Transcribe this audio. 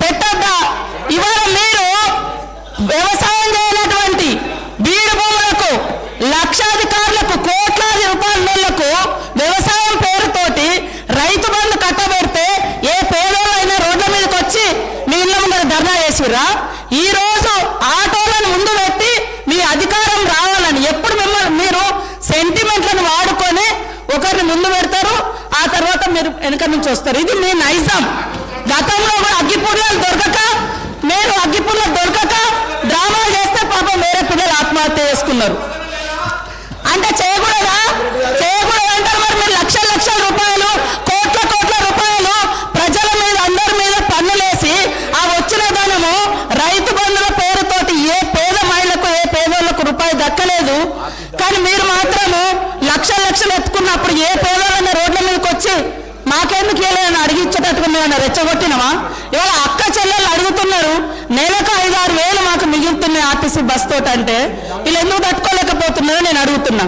పెట్టద్దా? ఇవాళ మీరు వ్యవసాయం చేయనటువంటి బీడు భూములకు, లక్షాధికారులకు, కోట్లాది రూపాయలకు వ్యవసాయం పేరుతోటి రైతు బంధు కట్టబెడితే ఏ పేదోళ్ళైనా రోడ్ల మీదకి వచ్చి మీ ఇళ్ళ ముందర ధర్నా చేసిర్రా? ఈ రోజు ఆటోలను ముందు పెట్టి మీ అధికారం రావాలని ఎప్పుడు మిమ్మల్ని మీరు సెంటిమెంట్లను వాడుకొని ఒకరిని ముందు పెడతారు, ఆ తర్వాత మీరు వెనక నుంచి వస్తారు. ఇది మీ నైజం. గతంలో కూడా అగ్గిపుల్లలు దొరకక, మీరు అగ్గిపుల్లలు దొరకక డ్రామాలు చేస్తే పాపం వేరే పిల్లలు ఆత్మహత్య చేసుకున్నారు. అంటే చేయకూడదా? చేయకూడదు అంటారు. మరి మీరు లక్షల లక్షల రూపాయలు, కోట్ల కోట్ల రూపాయలు ప్రజల మీద, అందరి మీద పన్నులేసి ఆ వచ్చిన ధనము రైతు బంధుల పేరుతోటి ఏ పేద మహిళకు, ఏ పేదోళ్లకు రూపాయి దక్కలేదు. కానీ మీరు మాత్రము లక్షల లక్షలు ఎత్తుకున్నప్పుడు ఏ పేదోళ్ళైనా రోడ్ల మీదకి వచ్చి మాకెందుకు వెళ్ళని అడిగించేటట్టుగా మేము రెచ్చగొట్టినామా? ఇవాళ అక్క చెల్లెళ్ళు అడుగుతున్నారు, నెలకు 5-6 వేలు మాకు మిగులుతున్నాయి ఆర్టీసీ బస్ తోటి. అంటే వీళ్ళు ఎందుకు తట్టుకోలేకపోతున్నారో నేను అడుగుతున్నా.